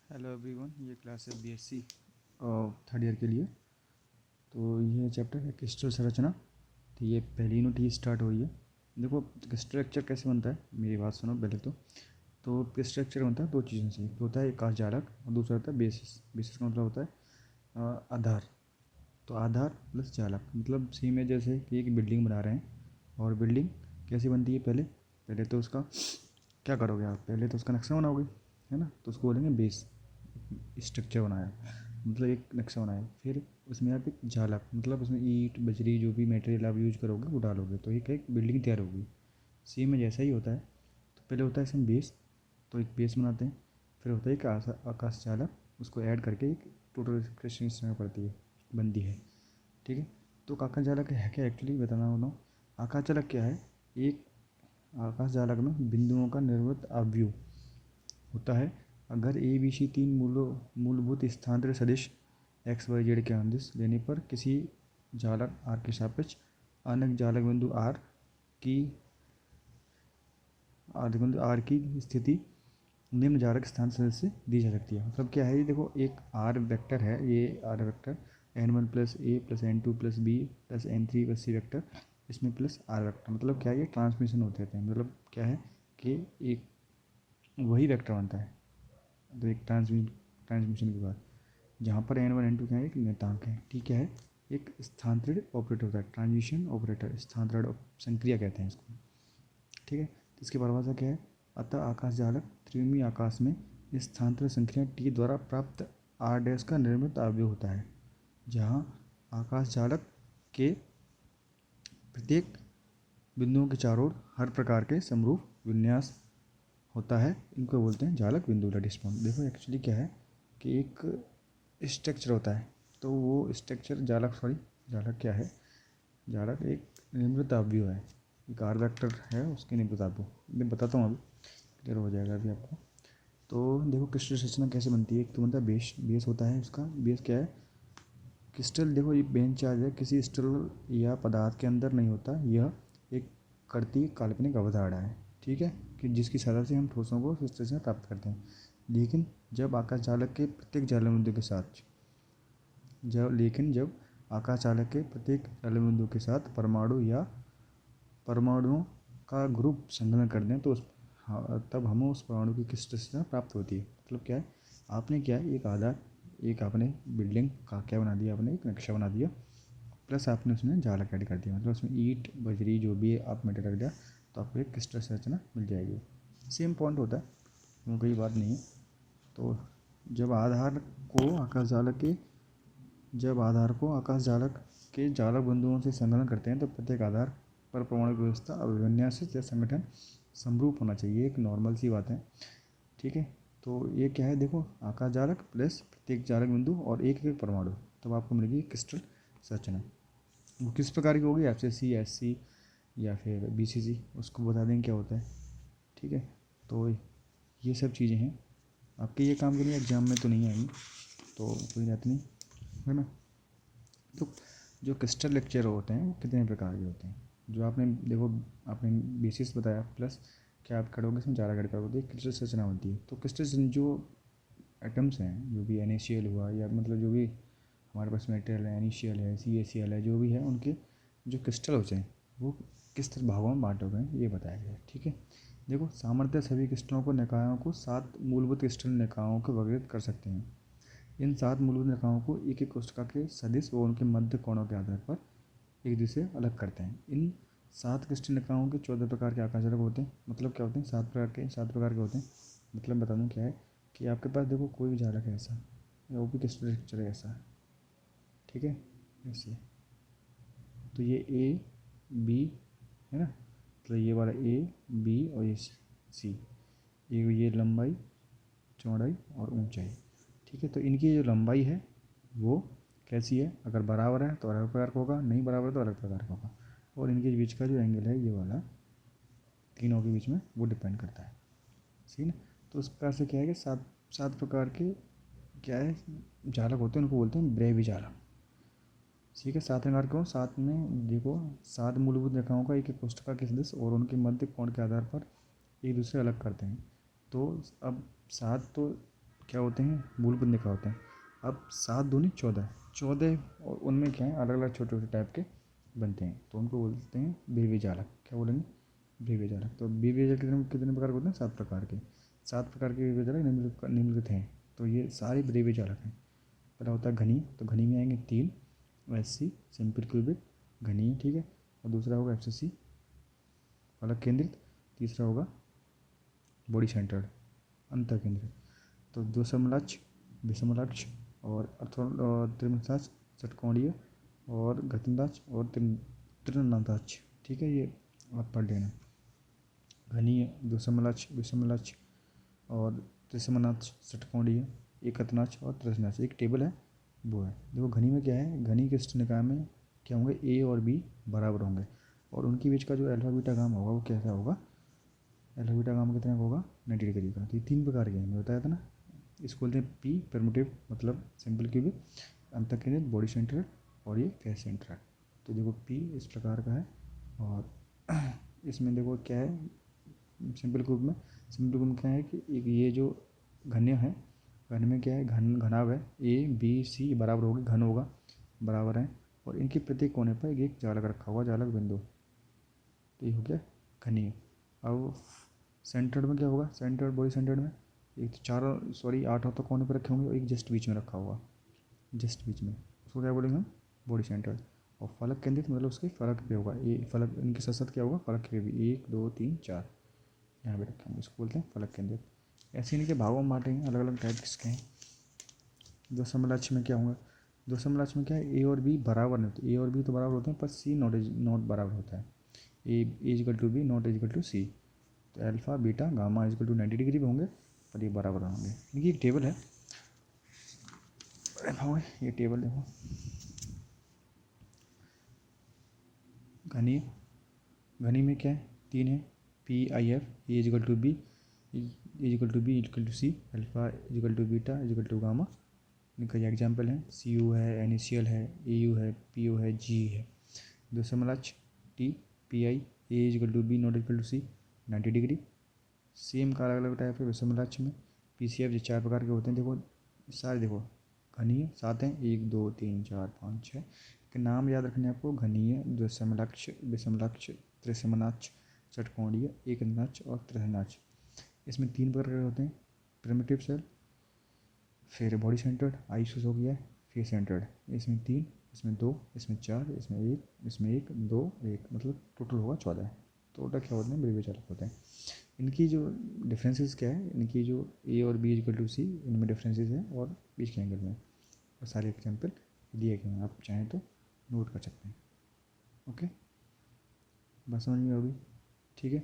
Hello everyone, ये class है BSc third year के लिए। तो ये चैप्टर है क्रिस्टल संरचना। तो ये पहली यूनिट ही स्टार्ट हो रही है। देखो, स्ट्रक्चर कैसे बनता है, मेरी बात सुनो पहले। तो स्ट्रक्चर बनता है दो चीज़ों से, एक होता है आकाश जालक और दूसरा होता है बेसिस। बेसिस का मतलब होता है आधार। तो आधार प्लस जालक मतलब सेम है, जैसे कि एक बिल्डिंग बना रहे हैं। और बिल्डिंग कैसे बनती है, पहले पहले तो उसका क्या करोगे आप, पहले तो उसका नक्शा बनाओगे, है ना। तो उसको बोलेंगे बेस। स्ट्रक्चर बनाया मतलब एक नक्शा बनाया, फिर उसमें आप एक झालक मतलब उसमें ईंट बजरी जो भी मटेरियल आप यूज करोगे वो डालोगे, तो एक बिल्डिंग तैयार होगी। सेम में जैसा ही होता है। तो पहले होता है इसमें बेस, तो एक बेस बनाते हैं। फिर होता है एक आकाश चालक, उसको ऐड करके एक टोटल क्रिस्टल पड़ती है, बनती है। ठीक है। तो आकाश चालक है क्या, एक्चुअली बताना होता हूँ। आकाश चालक क्या है, एक आकाश चालक में बिंदुओं का निर्मित अवयव होता है। अगर ए बी सी तीन मूलभूत स्थानांतरित सदिश एक्स वाई जेड के अंदिश लेने पर किसी जालक आर के सापेक्ष अन्य जालक बिंदु की आर की स्थिति निम्न जालक स्थान सदस्य दी जा सकती है। मतलब क्या है, ये देखो एक आर वेक्टर है, ये R vector n1 plus A plus n2 plus B plus n3 plus C vector, इसमें प्लस आर वेक्टर। मतलब क्या है, ये ट्रांसमिशन होते रहते हैं। मतलब क्या है कि एक वही वेक्टर बनता है। तो एक ट्रांसमिशन के बाद जहाँ पर n1 n2 क्या है, एक नियतांक है। ठीक है, एक स्थानांतरित ऑपरेटर होता है, ट्रांजिशन ऑपरेटर, स्थानांतरण संक्रिया कहते हैं इसको। ठीक है, तो इसकी परिभाषा क्या है। अतः आकाश जालक त्रिविमीय आकाश में स्थानांतरण संक्रिया टी द्वारा प्राप्त आर डैश का निर्मित अवयव होता है, जहाँ आकाश जालक के प्रत्येक बिंदुओं के चारों ओर हर प्रकार के समरूप विन्यास होता है। इनको बोलते हैं जालक बिंदु, दैट इज पॉइंट। देखो एक्चुअली क्या है कि एक स्ट्रक्चर होता है, तो वो स्ट्रक्चर जालक, सॉरी जालक क्या है, जालक एक निम्नलिखित अवयव है। एक आर वेक्टर है, उसके निम्नलिखित अवयव मैं बताता हूँ, अभी क्लियर हो जाएगा अभी आपको। तो देखो क्रिस्टल संरचना कैसे बनती है। एक तो बनता है बेस। बेस होता है उसका, बेस क्या है, क्रिस्टल। देखो ये बेंच चार्ज है, किसी स्टल या पदार्थ के अंदर नहीं होता, यह एक करती काल्पनिक अवधारणा है। ठीक है, कि जिसकी सहायता से हम ठोसों को क्रिस्टल से प्राप्त करते हैं। लेकिन जब आकाश चालक के प्रत्येक जालक बिंदु के साथ जब आकाश चालक के प्रत्येक जालक बिंदु के साथ परमाणुओं का ग्रुप संलग्न कर दें, तो तब हमें उस परमाणु की क्रिस्टल संरचना प्राप्त होती है। मतलब क्या है, आपने क्या है, एक आधार, एक आपने बिल्डिंग का क्या बना दिया, आपने एक नक्शा बना दिया, प्लस आपने उसमें जालक ऐड कर दिया। मतलब उसमें ईंट बजरी जो भी आप मटेरियल रख दिया, तो आपको एक क्रिस्टल संरचना मिल जाएगी। सेम पॉइंट होता है, वो कोई बात नहीं है। तो जब आधार को आकाश जालक के जब आधार को आकाश जालक के जालक बिंदुओं से संलग्न करते हैं, तो प्रत्येक आधार पर परमाणु की व्यवस्था अभिविन्यासित या संगठन समरूप होना चाहिए। एक नॉर्मल सी बात है। ठीक है, तो ये क्या है, देखो आकाश जालक प्लस प्रत्येक जालक बिंदु और एक एक परमाणु, तब आपको मिलेगी क्रिस्टल संरचना। वो किस प्रकार की होगी, FCC SC या फिर BCC, उसको बता देंगे क्या होता है। ठीक है, तो ये सब चीज़ें हैं आपके, ये काम के लिए एग्जाम में तो नहीं आएंगी, तो कोई बात नहीं, है ना। तो जो क्रिस्टल लेक्चर होते हैं वो कितने प्रकार के होते हैं, जो आपने देखो, आपने बेसिस बताया, प्लस क्या आप करोगे, इसमें ज़्यादा ऐड करोगे, तो एक क्रिस्टल संरचना होती है। तो क्रिस्टल जो एटम्स हैं, जो भी NaCl हुआ, या मतलब जो भी हमारे पास मेटेरियल है, NaCl है, CaCl है, जो भी है, उनके जो क्रिस्टल होते हैं वो किस तरह भागों में बांटे गए हैं, ये बताया गया है। ठीक है, देखो सामर्थ्य सभी क्रिस्टलों को निकायों को 7 मूलभूत क्रिस्टल निकायों को वर्गीकृत कर सकते हैं। इन 7 मूलभूत निकायों को एक एक कोशिका के सदिश और उनके मध्य कोणों के आधार पर एक दूसरे से अलग करते हैं। इन 7 क्रिस्टल निकायों के 14 प्रकार के आकाश अलग होते हैं। मतलब क्या होते हैं, 7 प्रकार के होते हैं। मतलब बता दूँ क्या है कि आपके पास देखो कोई भी जालक है ऐसा, या वो भी क्रिस्टल स्ट्रक्चर है ऐसा। ठीक है, ऐसे। तो ये A B है ना, तो ये वाला A B और ये C, ये लंबाई चौड़ाई और ऊंचाई। ठीक है, तो इनकी जो लंबाई है वो कैसी है, अगर बराबर है तो अलग प्रकार का होगा, नहीं बराबर तो अलग प्रकार का होगा। और इनके बीच का जो एंगल है, ये वाला तीनों के बीच में, वो डिपेंड करता है। सही ना। तो उस प्रकार से क्या है कि सात सात प्रकार के क्या है जालक होते हैं, उनको बोलते हैं ब्रेवी जालक। ठीक है, 7 प्रकार के हो, 7 में देखो 7 मूलभूत रेखाओं का एक एक कोष्ठका के सदस्य और उनके मध्य कोण के आधार पर एक दूसरे अलग करते हैं। तो अब 7 तो क्या होते हैं, मूलभूत निकाय होते हैं। अब 7 दूनी 14, 14 और उनमें क्या है अलग अलग छोटे छोटे टाइप के बनते हैं, तो उनको बोलते हैं विभेद जालक। क्या बोलेंगे, विभेद जालक। तो विभेद जालक कितने कितने प्रकार के होते हैं, 7 प्रकार के। 7 प्रकार के विभेद जालक निम्नलिखित हैं। तो ये सारे विभेद जालक हैं। पहला होता है घनी, तो घनी में आएंगे 3, SC सिंपल क्यूबिक घनी, ठीक है। और दूसरा होगा FCC फलक केंद्रित, तीसरा होगा बॉडी सेंटर्ड अंतर केंद्रित। तो दो समलक्ष, विषमलक्ष और त्रिमलक्ष, षटकोणीय और घतनदाच और त्रिनदाच, ठीक है। ये आप पढ़ लेना। घनीय, द्विसमलक्ष, विषमलक्ष और त्रिसमनाच, षटकोणीय, एकतनाच और त्रिसनाच। एक टेबल है वो है। देखो घनी में क्या है, घनी के निकाय में क्या होंगे, A और B बराबर होंगे और उनके बीच का जो अल्फा बीटा गामा होगा वो कैसा होगा, अल्फा बीटा गामा कितने का होगा, 90 डिग्री का। तो ये 3 प्रकार के हैं, मैं बताया था ना। इसको बोलते हैं P परमिटिव, मतलब सिंपल क्यूबिक, अंतर केंद्रित, बॉडी सेंटर और ये फेस सेंटर। तो देखो P इस प्रकार का है और इसमें देखो क्या है, सिंपल क्यूब में, सिंपल क्यूब में क्या है कि एक ये जो घन्य है, घन में क्या है, घनाभ है ABC बराबर होगी, घन होगा बराबर है और इनके प्रत्येक कोने पर एक जालक रखा हुआ, जालक बिंदु। तो ये हो गया घनीय। अब सेंटर्ड में क्या होगा, सेंटर्ड बॉडी सेंटर्ड में एक तो 8 तो कोने पर रखे होंगे और एक जस्ट बीच में रखा हुआ, जस्ट बीच में, उसको क्या बोलेंगे हम, बॉडी सेंटर्ड। और फलक केंद्रित मतलब उसके फलक पे होगा, ये फलक इनके साथ साथ क्या होगा, फलक पे भी 1 2 3 4 यहाँ पे रखे होंगे, इसको बोलते हैं फलक केंद्रित। ऐसे इनके भागों में बांटेंगे, अलग अलग टाइप किसके हैं। दो समलक्ष में क्या होगा, दो समलक्ष में क्या है, A और B बराबर नहीं होते, A और B तो बराबर होते हैं पर C नॉट बराबर होता है। A equal to B not equal to C। तो alpha beta gamma equal to 90 degree पे होंगे पर ये बराबर होंगे। देखिए एक टेबल है, ये टेबल देखो, घनी, घनी में क्या है, 3 है, PIF A equal to B equal to B equal to C, alpha equal to beta equal to gamma. इनका एग्जाम्पल है CU है, NaCl है, AU है, PO है, G है। दो समलक्ष T PI A equal to B not equal to C 90 degree. Same का अलग अलग टाइप है विषमलक्ष में, PCF ये 4 प्रकार के होते हैं। देखो सारे देखो घनीय 7 हैं, 1 2 3 4 5 6 के नाम याद रखने आपको, घनीय, द्विसमलक्ष, विषमलक्ष, त्रिसमनाच, षटकोणीय, एकनाच और त्रिनाच। इसमें 3 प्रकार के होते हैं, प्रिमिटिव सेल, फिर बॉडी सेंटर्ड, आइसोस हो गया, फिर सेंटर्ड। इसमें 3, इसमें 2, इसमें 4, इसमें 1, इसमें 1 2 1, मतलब टोटल होगा 14। टोटल क्या होते हैं, विभेद जालक होते हैं। इनकी जो डिफरेंसेस क्या है, इनकी जो A और B इजिकल टू C इनमें डिफरेंसेस है और बीच के एंगल में, और सारे एग्जाम्पल दिए गए हैं, आप चाहें तो नोट कर सकते हैं। ओके, बात समझ में होगी, ठीक है।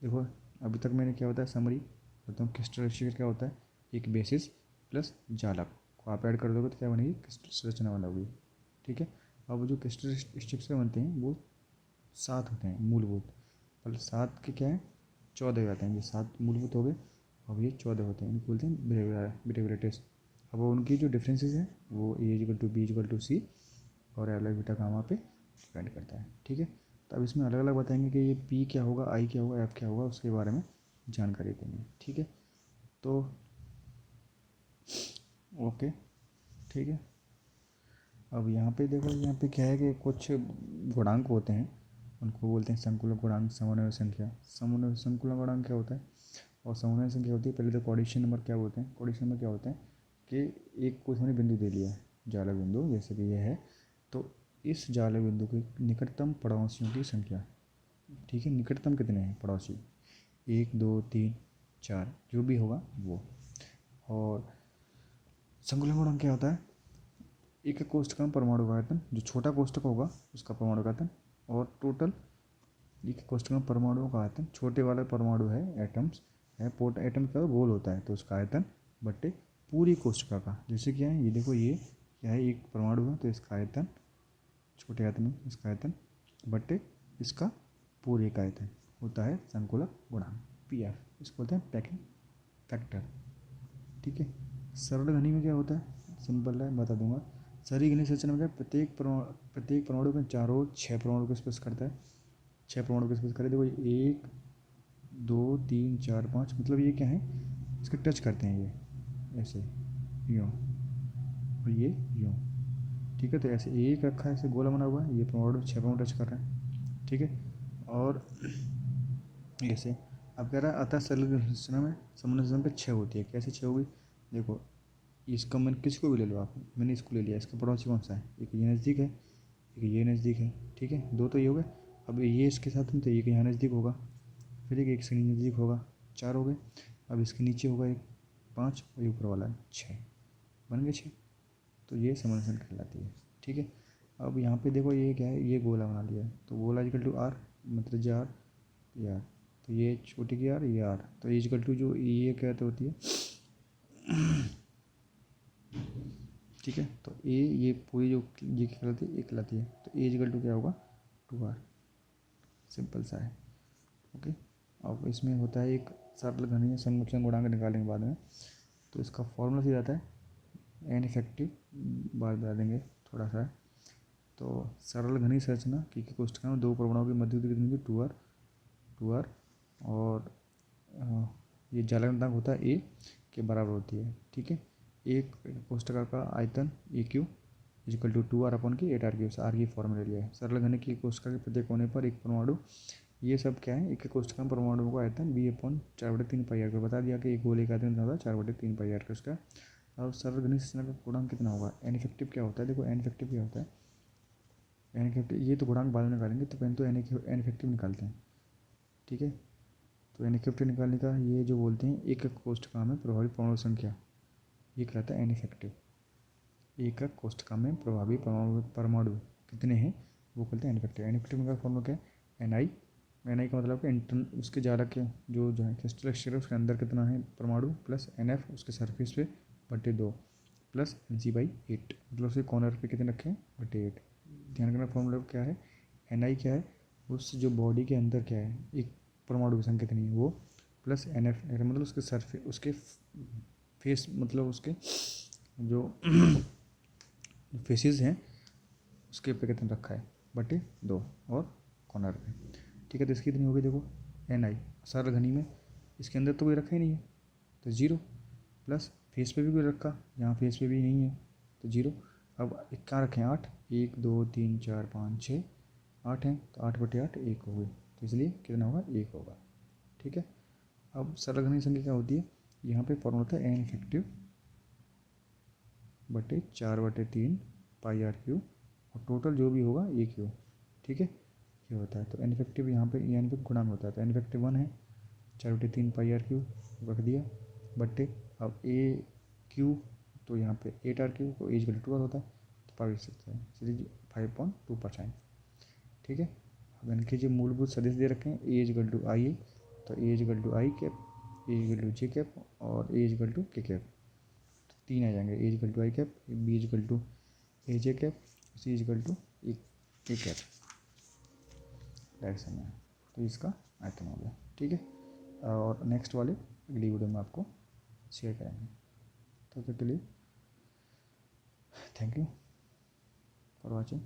देखो अभी तक मैंने क्या होता है समरी बताता हूँ। क्रिस्टल स्ट्रक्चर क्या होता है, एक बेसिस प्लस जालक को आप ऐड कर दोगे तो क्या बनेगी, क्रिस्टल संरचना वाला होगी, ठीक है। अब जो क्रिस्टल स्ट्रक्चर बनते हैं वो 7 होते हैं मूलभूत, पहले 7 के क्या है 14 हो जाते हैं, ये 7 मूलभूत हो गए, अब ये 14 होते हैं, इनको बोलते हैं बिहेवियरिटीज। अब उनकी जो डिफरेंसेस हैं वो A equal to B equal to C और अल्फा बीटा गामा पे डिपेंड करता है, ठीक है। तो अब इसमें अलग अलग बताएंगे कि ये P क्या होगा, I क्या होगा, F क्या होगा, उसके बारे में जानकारी देंगे, ठीक है। तो ओके, ठीक है। अब यहाँ पे देखो, यहाँ पे क्या है कि कुछ गुणांक होते हैं, उनको बोलते हैं संकुलक गुणांक, समन्वय संख्या। संकुलक गुणांक क्या होता है और समन्वय संख्या होती है। पहले तो कोऑर्डिनेशन नंबर क्या होते हैं, कोऑर्डिनेशन नंबर क्या होते हैं कि एक कोई हमने बिंदु दे लिया है, जालक बिंदु जैसे कि यह है, तो इस जालक बिंदु के निकटतम पड़ोसियों की संख्या, ठीक है। निकटतम कितने हैं पड़ोसी, 1 2 3 4 जो भी होगा वो। और संकुलन गुणांक क्या होता है, एक कोष्ठक में परमाणु का आयतन, जो छोटा कोष्ठक होगा उसका परमाणु का आयतन, और टोटल एक कोष्ठक में परमाणुओं का आयतन, छोटे वाला परमाणु है एटम्स है, एटम का गोल होता है तो उसका आयतन बट्टे पूरी कोष्ठका का। जैसे क्या है, ये देखो ये क्या है, एक परमाणु है तो इसका आयतन, छोटे आयतन में इसका आयतन बट्टे इसका पूरे का आयतन होता है संकुलक गुणांक PF, इसको बोलते हैं पैकिंग फैक्टर, ठीक है। सरल घनी में क्या होता है, सिंपल है बता दूंगा। सरल घनी संरचना में क्या, प्रत्येक परमाणु के चारों ओर 6 परमाणु को स्पर्श करता है, 6 परमाणु को स्पर्श करे। देखो 1 2 3 4 5, मतलब ये क्या है, इसके टच करते हैं, ऐसे यूँ और ये यूँ, ठीक है। तो ऐसे एक रखा है, ऐसे गोला बना हुआ है, ये परमाणु 6 परमाणु टच कर रहे हैं, ठीक है। और ऐसे अब कह रहा है अतः सरल संरचना में समान संरचना पे 6 होती है। कैसे 6 होगी, देखो इसका मैंने किसी को भी ले लो आप, मैंने इसको ले लिया, इसका पड़ोसी कौन सा है, एक ये नज़दीक है, एक ये नज़दीक है, ठीक है। दो तो ये हो गए। अब ये इसके साथ में तो एक यहाँ नज़दीक होगा, फिर एक इसके नज़दीक होगा, 4 हो गए। अब इसके नीचे होगा एक 5 और ये ऊपर वाला है 6, बन गए 6। तो ये समानांतर कहलाती है, ठीक है। अब यहाँ पे देखो ये क्या है, ये गोला बना लिया है, तो गोला इक्वल टू आर, मतलब जे आर ये आर, तो ये छोटी की आर ये आर, तो इक्वल टू जो ये कहते होती है, ठीक है। तो ये पूरी जो ये कहलाती है, ये कहलाती है। तो इक्वल टू क्या होगा, 2r, सिंपल सा है, ओके। अब इसमें होता है एक सरल घनीय संकुचन गुणांक निकालेंगे बाद में, तो इसका फॉर्मूला सीधा आता है एन इफेक्टिव, बाद बता देंगे थोड़ा सा। तो सरल घनी संरचना की कोष्ठका में 2 परमाणुओं की मध्य दूरी कितनी होगी, 2r और ये जालक होता है ए के बराबर होती है, ठीक है। एक कोष्ठका का आयतन A Q equal to 2r upon की 8r क्यू, आर की फॉर्मूला लिया है। सरल घनी की कोष्ठका के प्रत्येक कोने पर एक परमाणु, ये सब क्या है, एक कोष्ठका में परमाणुओं का आयतन बी अपॉन 4/3 पाई आर, बता दिया कि एक गोले का आयतन कितना होता है 4/3 पाई आर का उसका। और सरल घनी संरचना का गुणांक कितना होगा, एन इफेक्टिव क्या होता है, देखो एन इफेक्टिव क्या होता है, एन इफेक्टिव ये तो गुणांक बाद में निकालेंगे, तो पहले तो एन इफेक्टिव निकालते हैं, ठीक है। तो एन इफेक्टिव निकालने का ये जो बोलते हैं एक कोष्ठका में प्रभावी परमाणु संख्या, ये कहलाता है एन इफेक्टिव। एक कोष्ठका में प्रभावी परमाणु कितने हैं वो कहते हैं एन इफेक्टिव। एन इफेक्टिव का फॉर्मूला क्या है, एन आई, एन आई का मतलब कि इंटरन उसके जालक के जो है क्रिस्टल स्ट्रक्चर है उसके अंदर कितना है परमाणु, प्लस एन एफ उसके सरफेस पे बटे 2, प्लस एन सी बाई 8, मतलब उसके कॉर्नर पे कितने रखे हैं बटे 8। ध्यान रखना फॉर्मूला क्या है, एन आई क्या है, उस जो बॉडी के अंदर क्या है एक परमाणु की संख्या कितनी है वो, प्लस एन एफ मतलब उसके सरफेस उसके फेस मतलब उसके जो फेसेस हैं उसके पे कितना रखा है बटे 2 और कॉर्नर पे, ठीक है। तो इसकी कितनी होगी, देखो एन आई सरल घनी में इसके अंदर तो कोई रखा ही नहीं है तो 0, प्लस फेस पे भी कोई रखा, यहाँ फेस पे भी नहीं है तो 0। अब एक कहाँ रखें 8, 1 2 3 4 5 6 8 हैं, तो 8/8 1 हो गई, तो इसलिए कितना होगा 1 होगा, ठीक है। अब सरल घनी संख्या क्या होती है, यहाँ पे फॉर्मूला होता है एन इफेक्टिव बटे 4/3 पाई आर क्यू और टोटल जो भी होगा ए क्यू, ठीक है, ये होता है। तो एन इफेक्टिव यहाँ पे एन पे गुणांक होता है, तो एन इफेक्टिव 1 है, 4/3 पाई आर क्यू रख दिया बटे, अब ए क्यू तो यहाँ पे 8r क्यू को एज गल 2 होता है, तो पा सकते हैं सीधे 5.2%, ठीक है। अब इनके जो मूलभूत सदिश दे रखे हैं ए इक्वल टू आई, तो A equal to I cap, A equal to J cap और A equal to K cap, तो 3 आ जाएंगे, A equal to I cap, B equal to A J cap, C equal to A K cap direction में, तो इसका आयतन हो गया, ठीक है। और नेक्स्ट वाले अगली वीडियो में आपको शेयर करेंगे, तब तक के लिए थैंक यू फॉर वॉचिंग।